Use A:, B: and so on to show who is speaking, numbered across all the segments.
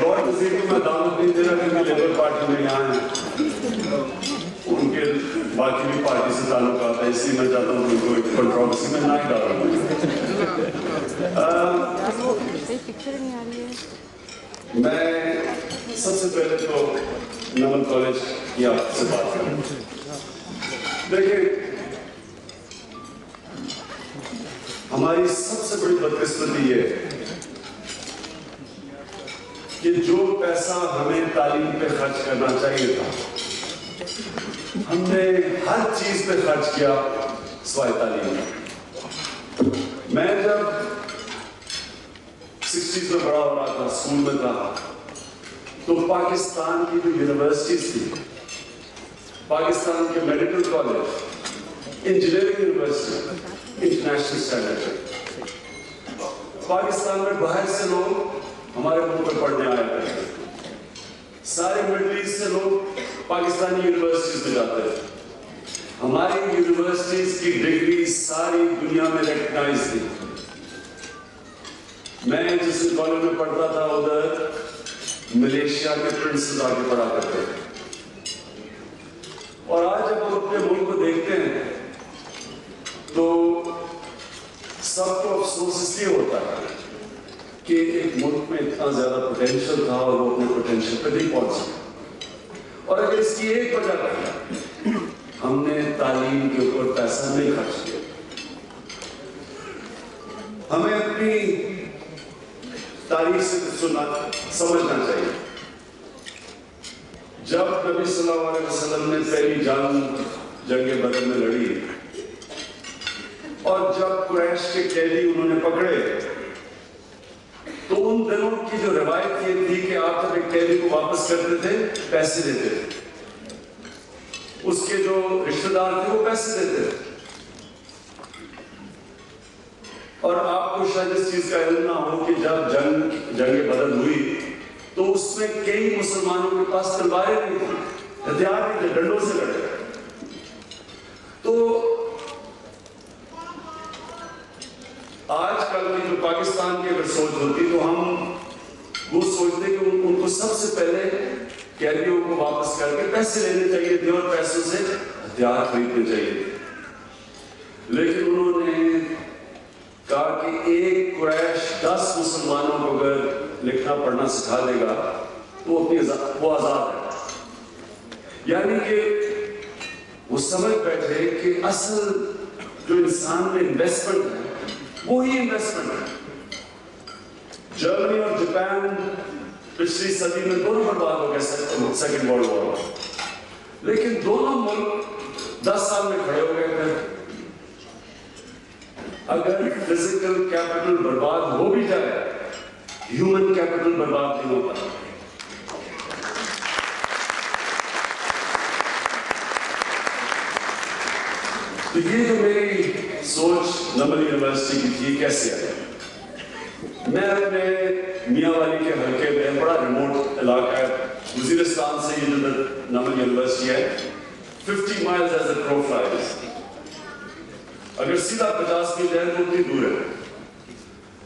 A: Lord وزیر کو میں دعوت نہیں دے رہا کہ لیبر پارٹی میں یہاں ہیں، ان کے باقی بھی پارٹی سے تعلقات ہے، اس لیے میں چاہتا ہوں کہ ان کو ایک کنٹروورسی میں نہ ہی ڈالوں۔ میں سب سے پہلے تو نمل کالج کی آپ سے بات کروں۔ دیکھیں، ہماری سب سے بڑی بدقسمتی یہ ہے کہ جو پیسہ ہمیں تعلیم پہ خرچ کرنا چاہیے تھا، ہم نے ہر چیز پہ خرچ کیا سوائے تعلیم۔ میں جب 60s میں بڑا ہو رہا تھا، اسکول میں تھا، تو پاکستان کی جو یونیورسٹیز تھی، پاکستان کے medical college, engineering university international standard, Pakistan میں باہر سے لوگ ہمارے ملک میں پڑھنے آئے تھے، سارے مڈل ایسٹ سے لوگ پاکستانی یونیورسٹیز میں جاتے تھے۔ ہماری یونیورسٹیز کی ڈگری ساری دنیا میں ریکگنائز تھی۔ میں جس کالج میں پڑھتا تھا ادھر ملیشیا کے پرنسز آ کے پڑھا کرتے تھے، اور آج جب ہم اپنے ملک کو دیکھتے ہیں تو سب کو افسوس اس لیے ہوتا ہے کہ ایک ملک میں اتنا زیادہ پوٹینشل تھا اور وہ اپنے پوٹینشل پہ نہیں پہنچ سکے، اور اگر اس کی ایک وجہ ہے، ہم نے تعلیم کے اوپر پیسہ نہیں خرچ کیا۔ ہمیں اپنی تاریخ سے سمجھنا چاہیے۔ جب نبی صلی اللہ علیہ وسلم نے پہلی جنگ بدر میں لڑی، اور جب قریش کے قیدی انہوں نے پکڑے، تو ان دنوں کی جو روایت یہ تھی کہ آپ جب ایک قیدی کو واپس کرتے تھے پیسے دیتے تھے، اس کے جو رشتہ دار تھے وہ پیسے دیتے تھے، اور آپ کو شاید اس چیز کا علم نہ ہو کہ جب جنگ بدر ہوئی تو اس میں کئی مسلمانوں کے پاس تلواریں نہیں تھیں، ہتھیار نہیں تھے، ڈنڈوں سے لڑے۔ تو آج کل کی جو پاکستان کی اگر سوچ ہوتی تو ہم وہ سوچتے کہ ان کو سب سے پہلے قیدیوں کو واپس کر کے پیسے لینے چاہیے تھے اور پیسوں سے ہتھیار خریدنے چاہیے تھے، لیکن انہوں نے کہا کہ ایک قریش 10 مسلمانوں کو اگر لکھنا پڑھنا سکھا دے گا تو وہ آزاد ہے۔ یعنی کہ وہ سمجھ بیٹھے کہ اصل جو انسان میں انویسٹمنٹ ہے وہی انویسٹمنٹ ہے۔ جرمنی اور جاپان پچھلی صدی میں دونوں برباد ہو گئے سیکنڈ ورلڈ وار میں، لیکن دونوں ملک 10 سال میں کھڑے ہو گئے تھے۔ اگر فزیکل کیپٹل برباد ہو بھی جائے، ہیومن کیپٹل برباد نہیں ہوتا۔ تو یہ جو میری سوچ نمل یونیورسٹی کی تھی کیسے آئی؟ میں اپنے میاں والی کے حلقے میں، بڑا ریموٹ علاقہ ہے وزیرستان سے، یہ جو نمل یونیورسٹی ہے 50 miles as a crow flies، اگر سیدھا 50 میل جائے تو اتنی دور ہے۔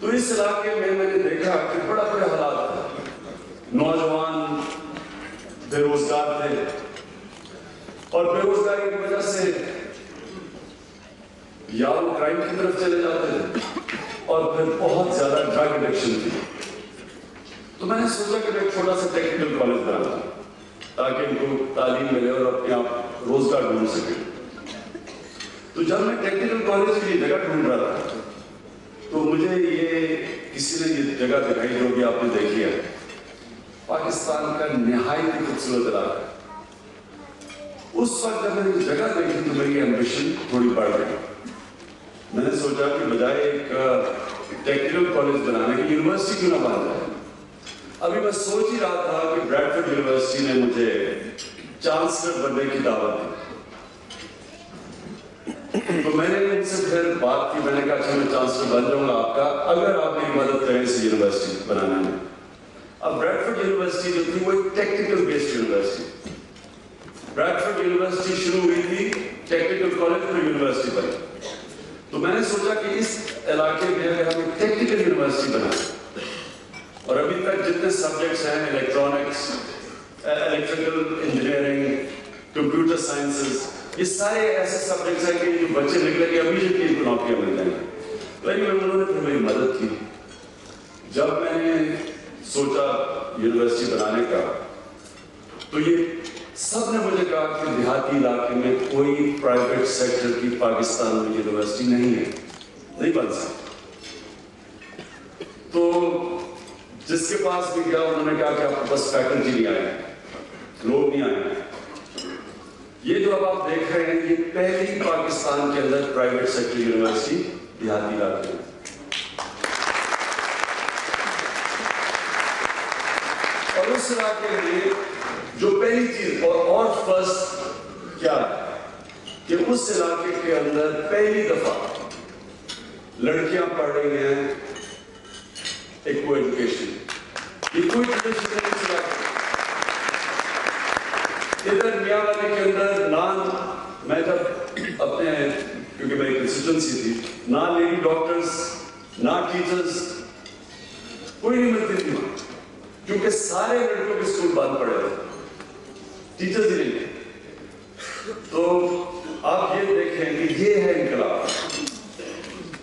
A: تو اس علاقے میں میں نے دیکھا کہ بڑا بڑے حالات تھے، نوجوان بے روزگار تھے، اور بے روزگاری کی وجہ سے یا وہ کرائم کی طرف چلے جاتے تھے، اور پھر بہت زیادہ ڈرگ ایڈکشن تھی۔ تو میں نے سوچا کہ میں ایک چھوٹا سا ٹیکنیکل کالج بناتا تاکہ ان کو تعلیم ملے اور اپنے آپ روزگار ڈھونڈ سکے۔ تو جب میں ٹیکنیکل کالج کے لیے جگہ ڈھونڈ رہا تھا تو مجھے یہ کسی نے یہ جگہ دکھائی جو بھی آپ نے دیکھی ہے، پاکستان کا نہایت ہی خوبصورت علاقہ ہے۔ اس وقت جب میں نے جگہ دیکھی تو میری ایمبیشن تھوڑی بڑھ گئی۔ میں نے سوچا کہ بجائے ایک ٹیکنیکل کالج بنانے کی یونیورسٹی کیوں نہ بنا جائے۔ ابھی میں سوچ ہی رہا تھا کہ بریڈفورڈ یونیورسٹی نے مجھے چانسلر بننے کی دعوت دی، تو میں نے ان سے پھر بات کی، میں نے کہا اچھا میں چانسلر بن جاؤں گا آپ کا اگر آپ میری مدد کریں اس یونیورسٹی بنانے میں۔ اب بریڈفورڈ یونیورسٹی جو تھی وہ ایک technical based university, Bradford university شروع ہوئی تھی ٹیکنیکل کالج پر یونیورسٹی بنی۔ تو میں نے سوچا کہ اس علاقے میں اگر ہم ایک ٹیکنیکل یونیورسٹی بنائیں اور ابھی تک جتنے سبجیکٹس ہیں electronics, electrical engineering, computer sciences, یہ سارے ایسے سبجیکٹس ہیں کہ جو بچے نکلے کہ ابھی سے ان کو نوکریاں مل جائیں گی. لیکن انہوں نے پھر میری مدد کی. جب میں نے سوچا یونیورسٹی بنانے کا تو یہ سب نے مجھے کہا کہ دیہاتی علاقے میں کوئی پرائیویٹ سیکٹر کی پاکستان میں یونیورسٹی نہیں ہے، نہیں بن سکتی. تو جس کے پاس بھی گیا انہوں نے کہا کہ آپ کے پاس فیکلٹی نہیں آئے، لوگ نہیں آئے. یہ جو اب آپ دیکھ رہے ہیں یہ پہلی پاکستان کے اندر پرائیویٹ سیکٹر یونیورسٹی دیہاتی علاقے میں. اور اس علاقے میں جو پہلی چیز اور فرسٹ کیا ہے کہ اس علاقے کے اندر پہلی دفعہ لڑکیاں پڑھ رہی ہیں ایکو ایجوکیشن. یہ کوئی ٹریڈیشن نہیں اس علاقے ادھر میاں والے کے اندر میں جب اپنے کیونکہ میری کنسٹیٹوئنسی تھی، نہ لیڈی ڈاکٹرز نہ ٹیچرز کوئی نہیں ملتی تھی وہاں، کیونکہ سارے لڑکوں کے اسکول بند پڑے ہوئے، ٹیچرز ہی نہیں. تو آپ یہ دیکھیں کہ یہ ہے انقلاب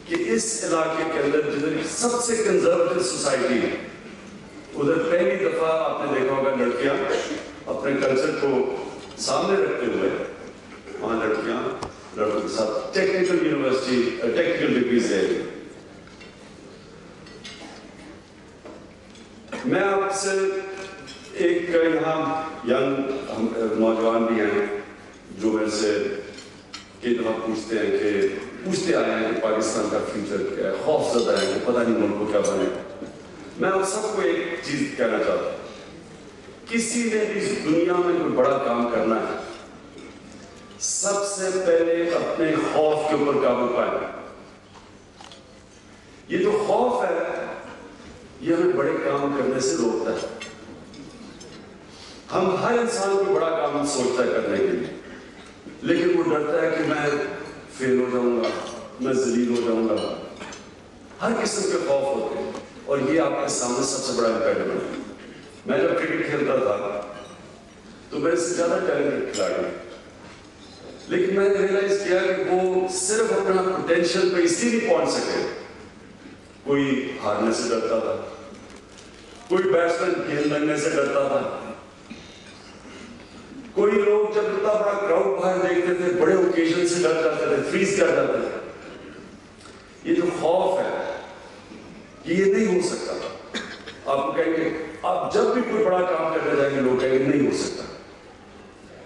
A: کہ اس علاقے کے اندر جدھر سب سے کنزرویٹو سوسائٹی ہے ادھر پہلی دفعہ آپ نے دیکھا ہوگا لڑکیاں اپنے کلچر کو سامنے رکھتے ہوئے وہاں لڑکیاں لڑکوں کے ساتھ ٹیکنیکل یونیورسٹی ٹیکنیکل ڈگریز دے رہی. میں آپ سے ایک یہاں ینگ نوجوان بھی ہیں جو میرے سے کئی دفعہ پوچھتے آئے ہیں کہ پاکستان کا فیوچر کیا ہے، خوف زدہ ہے کہ پتہ نہیں ملک کو کیا بنے. میں آپ سب کو ایک چیز کہنا چاہتا ہوں، کسی نے بھی اس دنیا میں کوئی بڑا کام کرنا ہے سب سے پہلے اپنے خوف کے اوپر قابو پائے. یہ جو خوف ہے یہ ہمیں بڑے کام کرنے سے روکتا ہے. ہم ہر انسان کو بڑا کام سوچتا ہے کرنے کے لیے، لیکن وہ ڈرتا ہے کہ میں فیل ہو جاؤں گا، میں ذلیل ہو جاؤں گا. ہر قسم کے خوف ہوتے ہیں اور یہ آپ کے سامنے سب سے بڑا امپیڈمنٹ ہے. میں جب کرکٹ کھیلتا تھا تو میرے سے زیادہ ٹیلنٹڈ کھلاڑی، لیکن میں نے ریئلائز کیا کہ وہ صرف اپنا پوٹینشیل پہ اسی نہیں پہنچ سکے. کوئی ہارنے سے ڈرتا تھا، کوئی بیٹسمین گیند لگنے سے ڈرتا تھا، کوئی لوگ جب اتنا بڑا کراؤڈ باہر دیکھتے تھے بڑے اوکیزن سے ڈر جاتے تھے، فریز کر جاتے تھے. یہ جو خوف ہے یہ نہیں ہو سکتا. آپ کو کہیں گے آپ جب بھی کوئی بڑا کام کرنے جائیں گے لوگ کہیں گے نہیں ہو سکتا.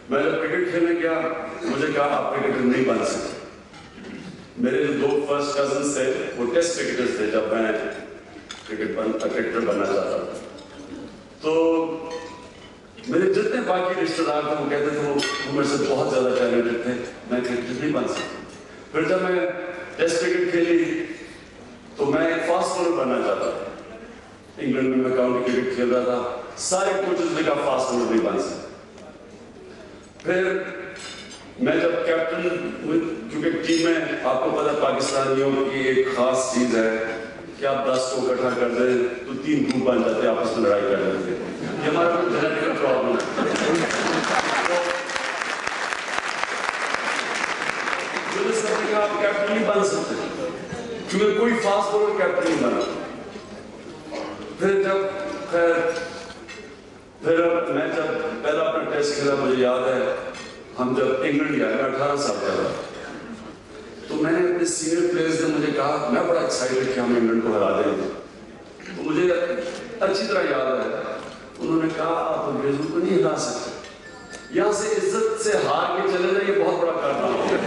A: میں جب کرکٹ کھیلنے گیا مجھے کہا آپ کرکٹر نہیں بن سکتے. میرے جو دو فرسٹ کزنس تھے وہ ٹیسٹ کرکٹرز تھے جب میں کرکٹر بننا چاہتا تھا. تو میرے جتنے باقی رشتہ دار تھے وہ کہتے تھے وہ میرے سے بہت زیادہ ٹیلنٹڈ تھے، میں کرکٹر نہیں بن سکتا. پھر جب میں ٹیسٹ کرکٹ کھیلی تو میں ایک فاسٹ بولر بننا چاہتا تھا. انگلینڈ میں کاؤنٹی کرکٹ کھیل رہا تھا، سارے کوچز نے کہا فاسٹ بولر نہیں بن سکتا. پھر میں جب کیپٹن، کیونکہ ٹیم میں آپ کو پتا پاکستانیوں کی ایک خاص چیز ہے کہ آپ 10 کو اکٹھا کر دیں تو 3 گروپ بن جاتے ہیں، آپس میں لڑائی کر لیتے ہیں. یہ ہمارا کوئی جینیٹیکل پرابلم ہے. آپ کیپٹن نہیں بن سکتے کیونکہ کوئی فاسٹ بولر کیپٹن نہیں بنا. پھر میں جب پہلا اپنا ٹیسٹ کھیلا مجھے یاد ہے ہم جب انگلینڈ گئے، میں 18 سال کا تھا، تو میں نے اپنے سینئر پلیئرز نے مجھے کہا، میں بڑا ایکسائٹڈ کہ ہم انگلینڈ کو ہرا دیں گے. تو مجھے اچھی طرح یاد ہے انہوں نے کہا آپ انگریزوں کو نہیں ہرا سکتے، یہاں سے عزت سے ہار کے چلے جائیں، یہ بہت بڑا کارنامہ ہوگا.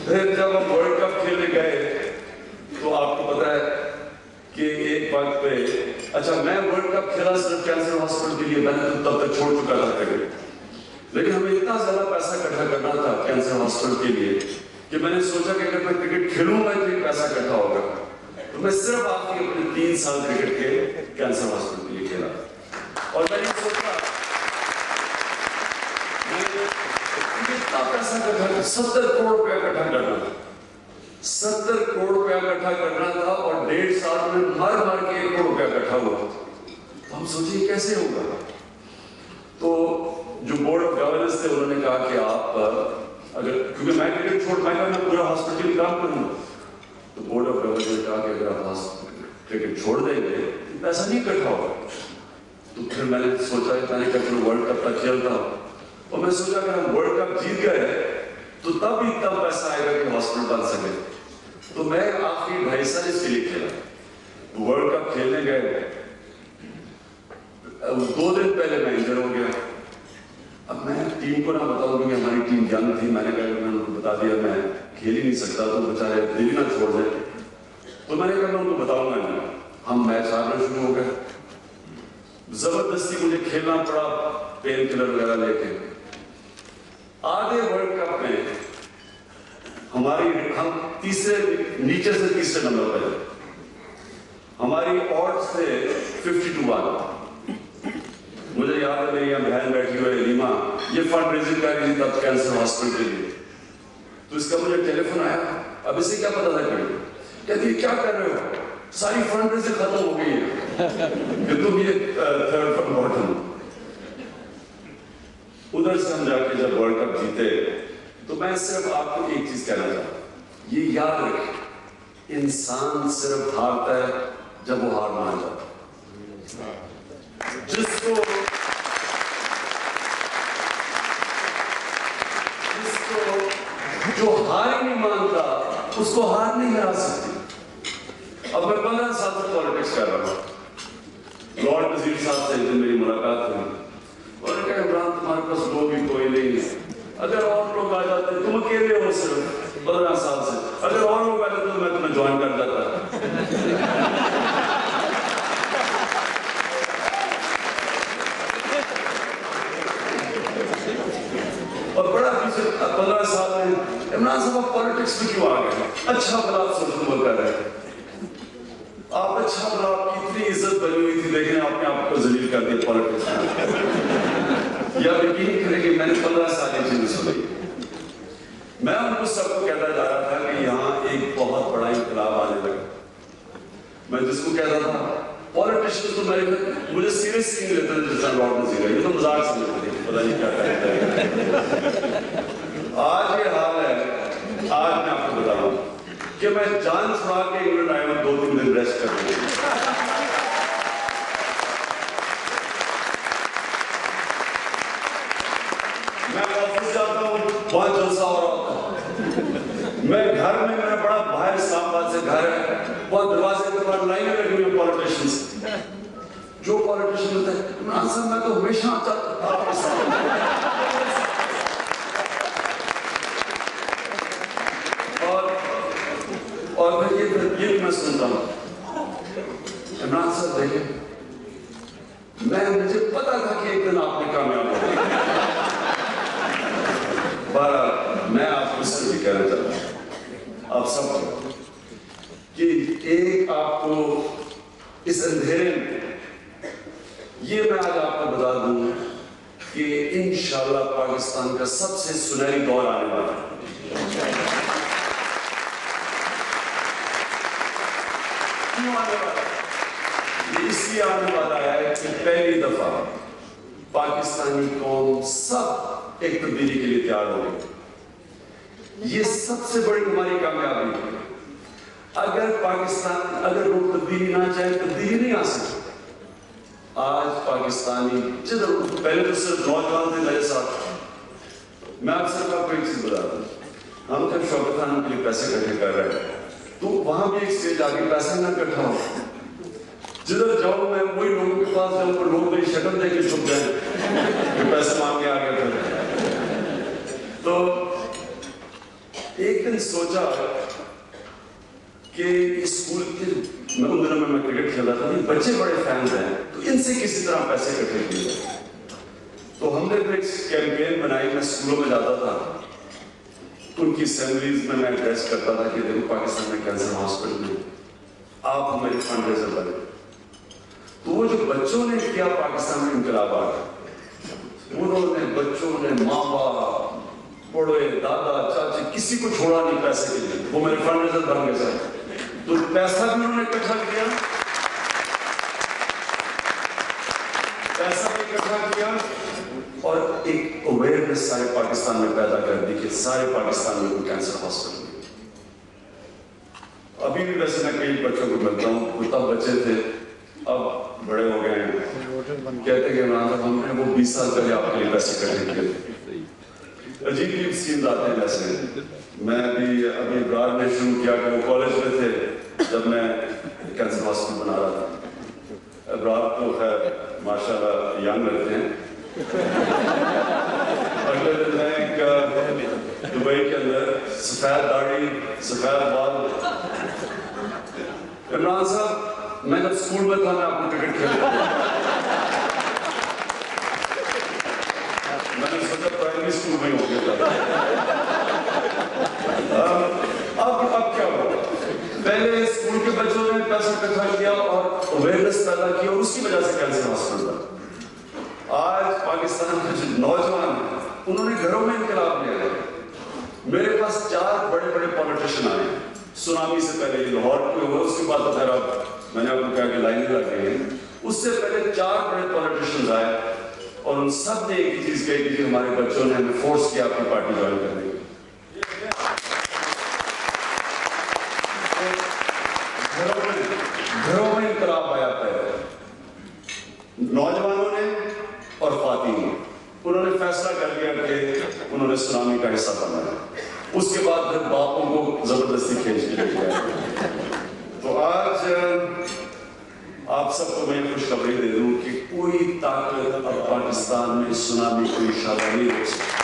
A: پھر جب ہم ورلڈ کپ کھیلنے گئے تو آپ کو پتا ہے کہ ایک وقت پہ اچھا میں ورلڈ کپ کھیلا صرف کینسر ہاسپٹل کے لیے، میں نے تب تک چھوڑ چکا تھا کرکٹ، لیکن ہمیں اتنا زیادہ پیسہ اکٹھا کرنا تھا کینسر ہاسپٹل کے لیے کہ میں نے سوچا کہ اگر میں کرکٹ کھیلوں گا تو یہ پیسہ اکٹھا ہوگا. تو میں صرف آپ کے اپنے 3 سال کرکٹ کے کینسر ہاسپٹل کے لیے کھیلا. اور میں نے سوچا اتنا پیسہ اکٹھا کر 70 کروڑ روپیہ اکٹھا کرنا تھا، 70 کروڑ روپیہ اکٹھا کرنا تھا. اور 1.5 سال میں مر کے 1 کروڑ روپیہ اکٹھا ہوا. تو ہم سوچے کیسے ہوگا. تو جو بورڈ آف گورننس تھے انہوں نے کہا کہ آپ اگر, کیونکہ میں کرکٹ چھوڑ میں پورا ہاسپٹل کام کروں گا, تو بورڈ آف گورننس نے کہا کہ اگر آپ کرکٹ چھوڑ دیں گے تو پیسہ نہیں اکٹھا ہوگا. تو پھر میں نے سوچا میں نے کہا ورلڈ کپ تک کھیلتا ہوں, اور میں سوچا اگر ہم ورلڈ کپ جیت گئے تو تب پیسہ آئے گا کہ ہاسپٹل بن سکے. تو میں آخری 2.5 سال اس کے لیے کھیلا. ورلڈ کپ کھیلنے گئے, 2 دن پہلے میں انجر ہو گیا. اب میں ٹیم کو نہ بتاؤں کیونکہ ہماری ٹیم ینگ تھی. میں نے کہا کہ میں ان کو بتا دیا میں کھیل ہی نہیں سکتا تو بیچارے دل ہی نہ چھوڑ دیں. تو میں نے کہا میں ان کو بتاؤں گا نہیں. ہم میچ ہارنا شروع ہو گئے. زبردستی مجھے کھیلنا پڑا پین کلر وغیرہ لے کے. آدھے ورلڈ کپ میں ہم نیچے سے تیسرے نمبر پہ. ہماری آڈز تھے 52-1. مجھے یاد ہے میری یہاں بہن بیٹھی ہوئی علیما, یہ فنڈ ریزنگ کر رہی تھی تب کینسر ہاسپٹل کے لیے. تو اس کا مجھے ٹیلی فون آیا. اب اسے کیا پتا تھا کہتی کیا کر رہے ہو, ساری فنڈ ریزنگ ختم ہو گئی ہے کہ تم یہ 3rd فرام باٹم. ادھر سے ہم جا کے جب ورلڈ کپ جیتے تو میں صرف آپ کو ایک چیز کہنا چاہتا ہوں, یہ یاد رکھیں انسان صرف ہارتا ہے جب وہ ہار مان جاتا ہے. جس کو جو ہار ہی نہیں مانتا اس کو ہار نہیں ہرا سکتی. اب میں 15 سال سے پالیٹکس کر رہا ہوں. لارڈ وزیر صاحب سے ایک دن میری ملاقات ہوئی اور کہا عمران تمہارے پاس لوگ بھی کوئی نہیں ہے, اگر اور لوگ آ جاتے تم اکیلے ہو صرف 15 سال سے, اگر اور لوگ آ جاتے تو میں تمہیں جوائن کر جاتا. اور بڑا پیچھے 15 سال میں عمران صاحب آپ پالیٹکس میں کیوں آ گئے؟ اچھا بلا آپ سوشل ورک کر رہے ہیں. آپ اچھا بلا آپ کی اتنی عزت بنی ہوئی تھی لیکن آپ نے آپ کو ذلیل کر دیا پالیٹکس میں. یا یقین کریں کہ میں نے 15 سال یہ چیزیں سنی. میں ان کو سب کو کہتا جا رہا تھا کہ یہاں ایک بہت بڑا انقلاب آنے لگا. میں جس کو کہتا تھا پالیٹیشن تو مجھے سیریسلی نہیں لیتے تھے جس طرح لارڈ وزیر, یہ تو مزاق سمجھتے تھے پتہ نہیں کیا کرتا ہے. آج یہ حال ہے. آج میں آپ کو بتاؤں کہ میں جان چھڑا کے انگلینڈ آیا ہوں 2-3 دن ریسٹ کر رہے ہیں. میں آفس جاتا ہوں وہاں جلسہ ہو رہا ہوتا ہے. میں گھر میں میرا بڑا باہر اسلام آباد سے گھر ہے, وہاں دروازے کے بعد لائنیں لگی ہوئی ہیں پالیٹیشنز. جو پالیٹیشن ہوتا ہے عمران صاحب میں تو ہمیشہ آتا آپ کے ساتھ. اور پھر یہ میں سنتا ہوں عمران صاحب دیکھیں مجھے پتا تھا کہ ایک دن آپ نے کامیاب ہو. بہرحال میں آپ کو صرف یہ کہنا چاہتا ہوں آپ سب کو کہ ایک آپ کو اس اندھیرے میں یہ میں آج آپ کو بتا دوں کہ انشاءاللہ پاکستان کا سب سے سنہری دور آنے والا ہے. کیوں آنے والا ہے؟ یہ اس لیے آنے والا ہے کہ پہلی دفعہ پاکستانی قوم سب ایک تبدیلی کے لیے تیار ہو گئی. یہ سب سے بڑی ہماری کامیابی ہے. اگر لوگ تبدیلی نہ چاہیں تبدیلی نہیں آ سکتی. آج پاکستانی جدھر پہلے تو صرف نوجوان تھے میرے ساتھ. میں آپ صرف آپ کو ایک چیز بتاتا ہوں, ہم جب شوکت خان کے لیے پیسے اکٹھے کر رہے ہیں تو وہاں بھی ایک اسٹیج آ کے پیسے نہ اکٹھا ہو. جدھر جاؤں میں وہی لوگوں کے پاس جاؤں پر لوگ میری شکل دے کے چھپ جائیں کہ پیسے مانگ کے آ گئے تھے. تو ایک دن سوچا کہ اسکول کے میں ان دنوں میں کرکٹ کھیل رہا تھا, بچے بڑے فینز ہیں تو ان سے کسی طرح پیسے اکٹھے کیے. تو ہم نے ایک کیمپین بنائی. میں اسکولوں میں جاتا تھا, ان کی اسمبلیز میں ایڈریس کرتا تھا کہ دیکھو پاکستان میں کینسر ہاسپٹل میں آپ ہمارے فنڈ ریزر بنے. تو وہ جو بچوں نے کیا پاکستان میں انقلاب آ گیا, انہوں نے بچوں نے ماں باپ بڑے دادا چاچے کسی کو چھوڑا نہیں پیسے کے لیے. وہ میرے فنڈ ریزر بن گئے سر. تو پیسہ بھی انہوں نے اکٹھا کیا، اور ایک اویئرنس سارے پاکستان میں پیدا کر دی کہ سارے پاکستان میں کوئی کینسر ہاسپٹل نہیں۔ ابھی بھی ویسے میں کئی بچوں کو ملتا ہوں، وہ تب بچے تھے اب بڑے ہو گئے ہیں، کہتے کہ عمران صاحب ہم نے وہ 20 سال پہلے آپ کے لیے پیسے اکٹھے کیے تھے۔ عجیب عجیب سینز آتے ہیں ویسے۔ میں ابھی ابرار نے شروع کیا کہ وہ کالج میں تھے جب میں کینسر ہاسپٹل بنا رہا تھا۔ ابرار تو خیر ماشاءاللہ ینگ رہتے ہیں۔ اگلے دن میں ایک دبئی کے اندر سفید داڑھی سفید بال، عمران صاحب میں جب اسکول میں تھا میں آپ کو ٹکٹ کھیلتا، میں نے سوچا پرائمری اسکول میں ہو گیا تھا۔ اب کیا ہوا، پہلے اسکول کے بچوں نے پیسہ اکٹھا کیا اور اویئرنس پیدا کی اور اس کی وجہ سے کینسر ہاسپٹل بنا۔ آج پاکستان کے جو نوجوان ہیں انہوں نے گھروں میں انقلاب لیا ہے۔ میرے پاس 4 بڑے بڑے پولیٹیشن آئے ہیں، سونامی سے پہلے یہ لاہور میں ہوا، اس کے بعد تو خیر اب میں نے آپ کو کہا کہ لائنیں لگ گئی ہیں، اس سے پہلے 4 بڑے پولیٹیشنز آئے اور ان سب نے ایک ہی چیز کہی کہ ہمارے بچوں نے ہمیں فورس کیا اپنی پارٹی جوائن کرنے کی۔ گھروں میں انقلاب آیا پہلے، نوجوانوں نے اور خواتین، انہوں نے فیصلہ کر لیا کہ انہوں نے سونامی کا حصہ بننا ہے۔ اس کے بعد پھر باپوں کو زبردستی کھینچ کے لے گیا۔ تو آج آپ سب کو میں خوشخبری دے دوں کہ کوئی طاقت اب پاکستان میں سونامی کو اشارہ نہیں ہو سکتی۔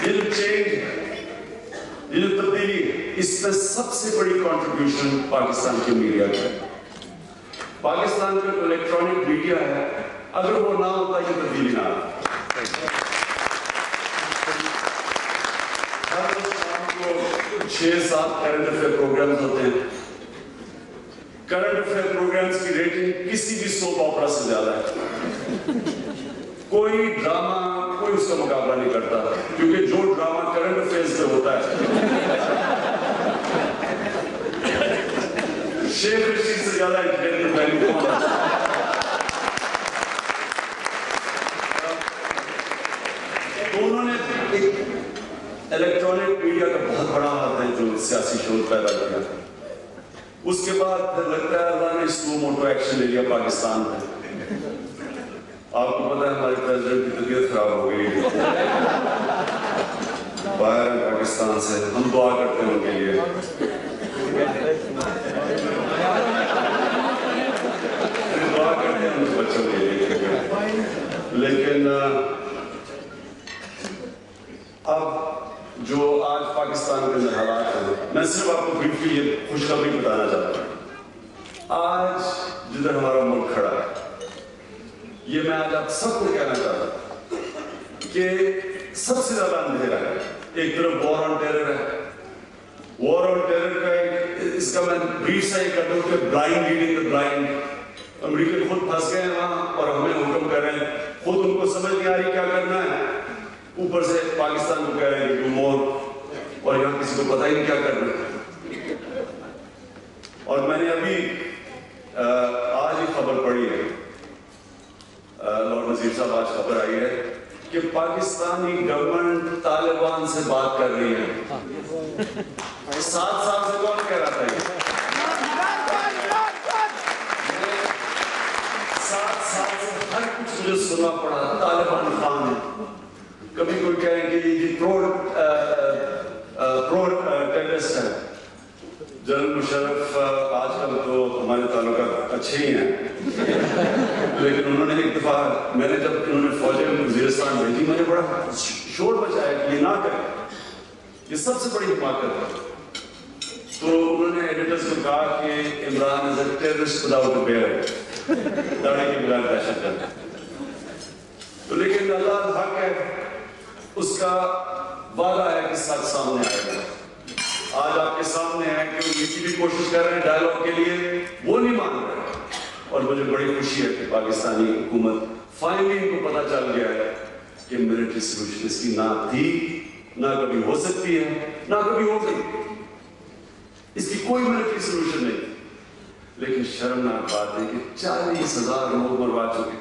A: یہ جو چینج ہے، یہ جو تبدیلی ہے، اس میں سب سے بڑی کنٹریبیوشن پاکستان کی میڈیا کی ہے۔ پاکستان کا الیکٹرانک میڈیا ہے، اگر وہ نہ ہوتا یہ تبدیلی نہ آتی۔ ہر روز شام کو 6-7 کرنٹ افیئر پروگرامز ہوتے ہیں۔ کرنٹ افیئر پروگرامز کی ریٹنگ کسی بھی سوپ آپرا سے زیادہ ہے۔ کوئی ڈرامہ کوئی اس کا مقابلہ نہیں کرتا، کیونکہ جو ڈرامہ کرنٹ افیئرز پہ ہوتا ہے، شیخ رشید سے زیادہ انٹرٹینمنٹ ویلیو کون ہے؟ تو انہوں نے ایک الیکٹرانک میڈیا کا بہت بڑا ہاتھ ہے جو سیاسی شعور پیدا کیا۔ اس کے بعد پھر لگتا ہے اللہ نے سو موٹو ایکشن لے لیا پاکستان میں۔ آپ کو پتہ ہے ہمارے پریزیڈنٹ کی طبیعت خراب ہو گئی ہے، باہر پاکستان سے، ہم دعا کرتے ہیں ان کے لیے۔ دعا کرتے ہیں ان بچوں کے لیے، لیکن اب جو آج پاکستان کے اندر حالات ہیں، میں صرف آپ کو بریفلی یہ خوشخبری بتانا چاہتا ہوں۔ آج جدھر ہمارا ملک کھڑا ہے، یہ میں آج آپ سب کو کہنا چاہتا ہوں کہ سب سے زیادہ اندھیرا ہے۔ ایک طرف وار آن ٹیرر ہے، وار آن ٹیرر کا اس کا میں بریف سے یہ کہتا ہوں کہ blind leading the blind. American خود پھنس گئے ہیں وہاں اور ہمیں حکم کر رہے ہیں، خود ان کو سمجھ نہیں آ رہی کیا کرنا ہے، اوپر سے پاکستان کو کہہ رہے ہیں کہ ڈو مور، اور یہاں کسی کو پتہ ہی نہیں کیا کرنا ہے۔ اور میں نے ابھی آج ایک خبر پڑھی ہے، لارڈ وزیر صاحب آج خبر آئی ہے کہ پاکستانی گورنمنٹ طالبان سے بات کر رہی ہے۔ 7 سال سے کون کہہ رہا تھا یہ؟ 7 سال سے ہر کچھ مجھے سننا پڑا، طالبان خان ہے، کبھی کوئی کہہ رہے کہ یہ پرو ٹیررسٹ ہے۔ جنرل مشرف آج کل تو ہمارے تعلقات اچھے ہی ہیں، لیکن انہوں نے ایک دفعہ، میں نے جب انہوں نے فوجیں وزیرستان بھیجی، میں نے بڑا شور بچایا کہ یہ نہ کریں، یہ سب سے بڑی حماقت ہے۔ تو انہوں نے ایڈیٹرز کو کہا کہ Imran is a terrorist without a beard, داڑھی کے بغیر دہشت گرد۔ لیکن اللہ حق ہے، اس کا وعدہ ہے کہ سچ سامنے آئے گا۔ آج آپ کے سامنے ہے کہ وہ یہ بھی کوشش کر رہے ہیں ڈائیلاگ کے لیے، وہ نہیں مان رہے، اور مجھے بڑی خوشی ہے کہ پاکستانی حکومت فائنلی ان کو پتہ چل گیا ہے کہ ملٹری سولوشن اس کی نہ تھی، نہ کبھی ہو سکتی ہے، نہ کبھی ہو گئی. اس کی کوئی ملٹری سولوشن نہیں. لیکن شرمناک بات ہے کہ 40,000 لوگ مروا چکے.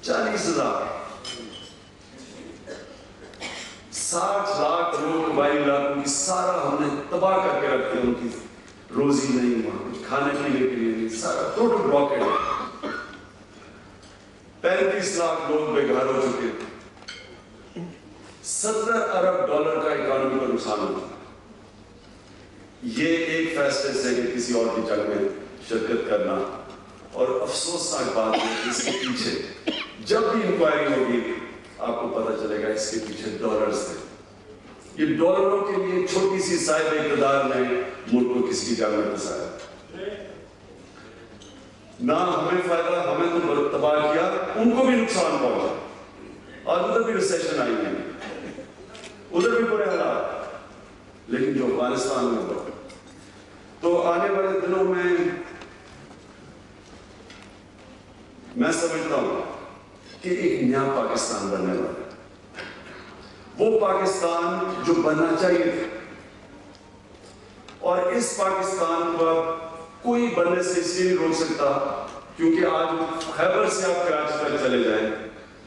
A: 40,000. 60 لاکھ لوگ قبائلی علاقوں کی سارا ہم نے تباہ کر کے رکھ دیا. ان کی روزی نہیں، وہاں کچھ کھانے پینے کے لیے نہیں، سارا ٹوٹل بلاکیڈ. 35 لاکھ لوگ بے گھر ہو چکے. $70 ارب کا اکانومی کا نقصان ہوتا. یہ ایک فیصلے سے کہ کسی اور کی جنگ میں شرکت کرنا. اور افسوسناک بات ہے کہ اس کے پیچھے جب بھی انکوائری ہوگی آپ کو پتہ چلے گا اس کے پیچھے ڈالرز تھے. یہ ڈالروں کے لیے چھوٹی سی صاحب اقتدار نے ملک کو کسی کی جنگ میں پھنسایا. نہ ہمیں فائدہ، ہمیں تو تباہ کیا، ان کو بھی نقصان پہنچا. اور ادھر بھی ریسیشن آئی ہے، ادھر بھی برے حالات. لیکن جو افغانستان میں ہوا، تو آنے والے دنوں میں سمجھتا ہوں کہ ایک نیا پاکستان بننے والا ہے. وہ پاکستان جو بننا چاہیے تھا. اور اس پاکستان کو کوئی بننے سے اس لیے نہیں روک سکتا کیونکہ آج خیبر سے آپ کراچی تک چلے جائیں،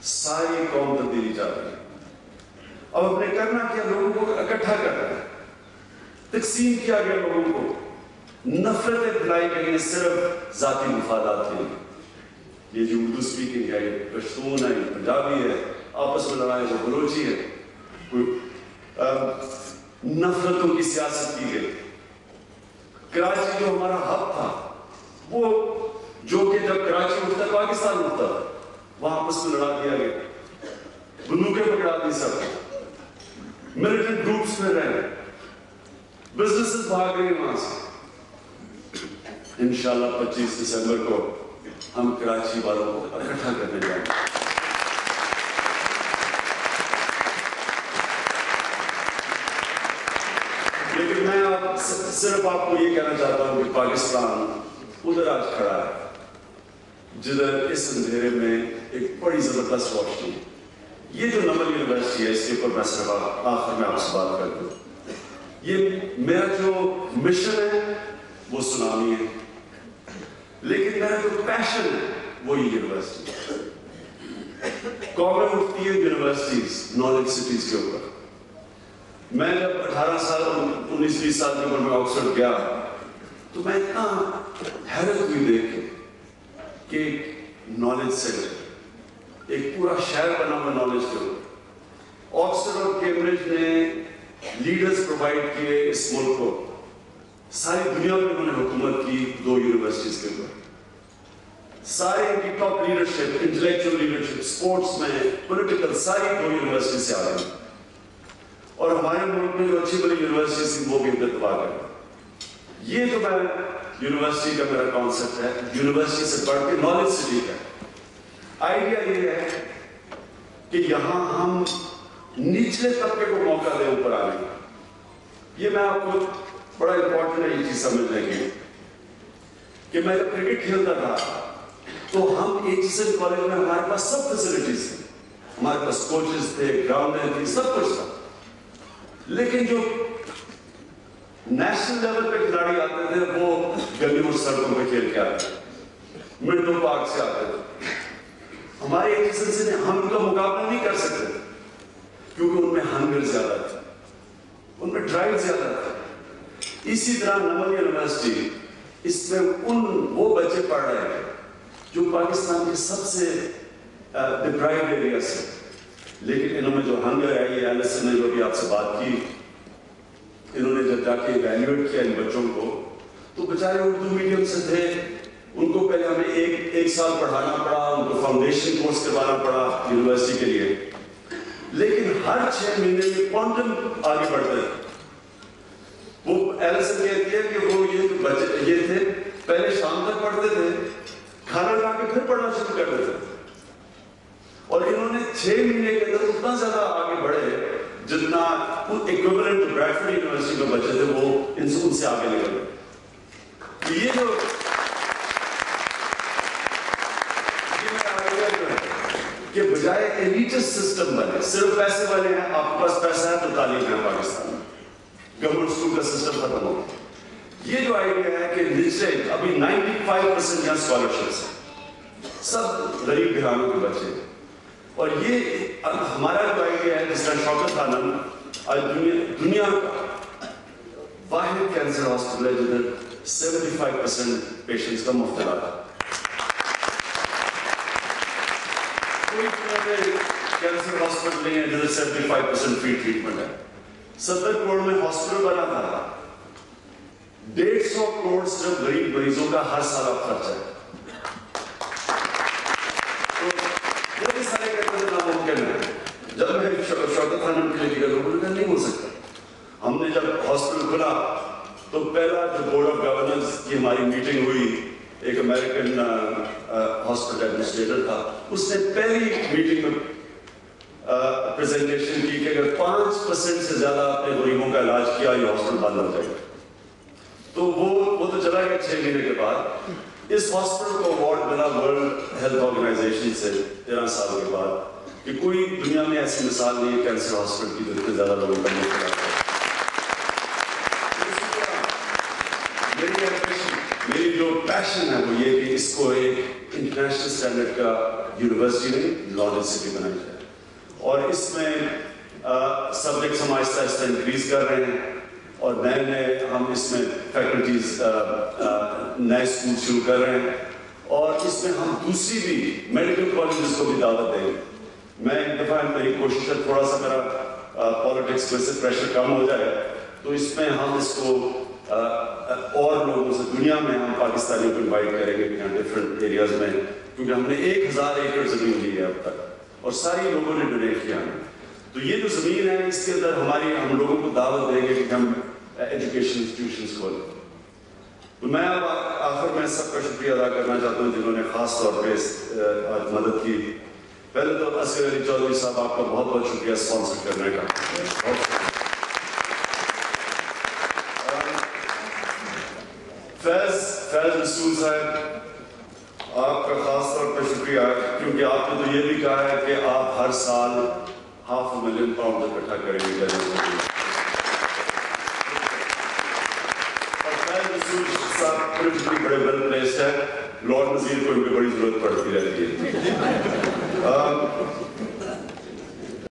A: ساری قوم تبدیلی چاہتی ہے. اب ہم نے کرنا کیا؟ لوگوں کو اکٹھا کرنا ہے. تقسیم کیا گیا لوگوں کو، نفرتیں پھیلائی گئی ہیں صرف ذاتی مفادات کے لیے. یہ جو اردو سپیکنگ ہے، پشتون ہے، پنجابی ہے، آپس میں لڑائی جو بلوچی ہے، نفرتوں کی سیاست کی گئی. کراچی جو ہمارا ہب تھا، وہ جو کہ جب کراچی اٹھتا پاکستان اٹھتا، وہاں آپس میں لڑا دیا گیا، بندوقیں پکڑا دی سب، ملٹنٹ گروپس میں رہے، بزنسز بھاگ رہے ہیں وہاں سے. انشاءاللہ 25 دسمبر کو ہم کراچی والوں کو اکٹھا کرنے جائیں گے. لیکن میں صرف آپ کو یہ کہنا چاہتا ہوں کہ پاکستان ادھر آج کھڑا ہے جدھر اس اندھیرے میں ایک بڑی زبردست روشنی. یہ جو نمل یونیورسٹی ہے، اس کے اوپر میں صرف آخر میں آپ سے بات کر دوں. یہ میرا جو مشن ہے وہ سونامی ہے، لیکن میرا جو پیشن ہے وہ یہ یونیورسٹی. قومیں اٹھتی ہے یونیورسٹیز، نالج سٹیز کے اوپر. میں جب 18 سال 19-20 سال کی عمر میں آکسفورڈ گیا تو میں اتنا حیرت ہوئی دیکھ کے ایک نالج سینٹر، ایک پورا شہر بنا ہوا نالج کے اوپر. آکسفورڈ اور کیمبرج نے لیڈرز پرووائڈ کیے اس ملک کو. ساری دنیا میں انہوں نے حکومت کی 2 یونیورسٹیز کے اوپر. سارے ان کی top leadership, intellectual leadership, sports میں، پولیٹیکل، ساری 2 یونیورسٹی سے آ رہی ہیں. اور ہمارے ملک میں جو اچھی بڑی یونیورسٹیز تھی وہ بھی انتخاب کریں. یہ جو میں یونیورسٹی کا میرا کانسیپٹ ہے، یونیورسٹی سے پڑھ کے نالج سٹی کا آئیڈیا یہ ہے کہ یہاں ہم نچلے طبقے کو موقع دیں اوپر آنے کا. یہ میں آپ کو بڑا امپورٹنٹ ہے یہ چیز سمجھنے کی کہ میں جب کرکٹ کھیلتا تھا تو ہم ایچ کالج میں ہمارے پاس سب فیسلٹیز تھے، ہمارے پاس کوچز تھے، گراؤنڈیں تھی، سب کچھ تھا. لیکن جو نیشنل لیول پہ کھلاڑی آتے تھے وہ گلیوں اور سڑکوں پہ کھیل کے آتے تھے، مڈو پارک سے آتے تھے. ہمارے ایجنسی سے ہم ان کا مقابلہ نہیں کر سکتے کیونکہ ان میں ہنگر زیادہ تھا، ان میں ڈرائیو زیادہ تھا. اسی طرح نمل یونیورسٹی، اس میں وہ بچے پڑھ رہے ہیں جو پاکستان کے سب سے ڈپرائیوڈ ایریا سے. لیکن انہوں نے جو ہنگر ہے، یہ ایلسن نے جو بھی آپ سے بات کی، انہوں نے جب جا کے ایویلیویٹ کیا ان بچوں کو تو بیچارے اردو میڈیم سے تھے. ان کو پہلے ہمیں ایک سال پڑھانا پڑا، ان کو فاؤنڈیشن کورس کروانا پڑا یونیورسٹی کے لیے. لیکن ہر 6 مہینے میں کوانٹم آگے بڑھتے تھے. وہ ایلسن کہتی ہے کہ وہ یہ بچے یہ تھے پہلے شام تک پڑھتے تھے، کھانا کھا کے پھر پڑھنا شروع کر دیتے تھے. اور انہوں نے 6 مہینے کے اندر اتنا زیادہ آگے بڑھے جتنا ایکویولنٹ بریڈفورڈ یونیورسٹی میں بچے تھے وہ ان سے آگے نکل گئے. یہ جو کہ بجائے ایلیٹسٹ سسٹم بنے, صرف پیسے والے ہیں, آپ کے پاس پیسہ ہے تو تعلیم ہے پاکستان میں, گورنمنٹ اسکول کا سسٹم ختم ہو. یہ جو آئیڈیا ہے کہ لٹریٹ, ابھی 95% یہاں اسکالرشپس ہیں, سب غریب گھرانوں کے بچے ہیں. اور یہ ہمارا جو آئیڈیا ہے, جس طرح شوکت خانم آج دنیا کا واحد کینسر ہاسپٹل ہے جدھر 75% پیشنٹس کا مفت علاج ہے. کوئی کینسر ہاسپٹل نہیں ہے جدھر 75% فری ٹریٹمنٹ ہے. 70 کروڑ میں ہاسپٹل بنا تھا, 150 کروڑ صرف غریب مریضوں کا ہر سال اب خرچہ ہے. تو یہ سارے کہتے ہیں ناممکن ہے. جب میں شوکت خانم کے لیے لوگوں نے کہا نہیں ہو سکتا. ہم نے جب ہاسپٹل کھلا تو پہلا جو بورڈ آف گورننس کی ہماری میٹنگ ہوئی, ایک امریکن ہاسپٹل ایڈمنسٹریٹر تھا, اس نے پہلی میٹنگ میں پریزنٹیشن کی کہ اگر 5% سے زیادہ آپ نے غریبوں کا علاج کیا یہ ہاسپٹل بند ہو جائے گا. تو وہ تو چلا گیا 6 مہینے کے بعد. اس ہاسپٹل کو ایوارڈ ملا ورلڈ ہیلتھ آرگنائزیشن سے 13 سال کے بعد, کہ کوئی دنیا میں ایسی مثال نہیں ہے کینسر ہاسپٹل کی جو اتنے زیادہ لوگوں کا مفت علاج ہے. میری جو پیشن ہے وہ یہ کہ اس کو ایک انٹرنیشنل اسٹینڈرڈ کا یونیورسٹی نہیں لاڈن سٹی بنائی جائے. اور اس میں سبجیکٹس ہم آہستہ آہستہ انکریز کر رہے ہیں, اور نئے ہم اس میں فیکلٹیز نئے اسکول شروع کر رہے ہیں, اور اس میں ہم دوسری بھی میڈیکل کالجز کو بھی دعوت دیں گے. میں ایک دفعہ میری کوشش ہے تھوڑا سا میرا پالیٹکس میں سے پریشر کم ہو جائے, تو اس میں ہم اس کو اور لوگوں سے دنیا میں ہم پاکستانیوں کو انوائٹ کریں گے ڈفرینٹ ایریاز میں, کیونکہ ہم نے 1000 ایکڑ زمین لی ہے اب تک, اور ساری لوگوں نے ڈونیٹ کیا ہے. تو یہ جو زمین ہے اس کے اندر ہم لوگوں کو دعوت دیں گے کہ ہم ایجوکیشن انسٹیٹیوشنز کھولیں. تو میں اب آخر میں سب کا شکریہ ادا کرنا چاہتا ہوں جنہوں نے خاص طور پہ آج مدد کی. پہلے تو اصغر علی چودھری صاحب آپ کا بہت بہت شکریہ اسپانسر کرنے کا. فیض رسول صاحب آپ کا خاص طور پر شکریہ, کیونکہ آپ نے تو یہ بھی کہا ہے کہ آپ ہر سال $500,000 اکٹھا کریں گے. اور فیض رسول صاحب پولیٹیکلی بڑے ویل پلیسڈ ہے, لارڈ نذیر کو ان کی بڑی ضرورت پڑتی رہتی ہے.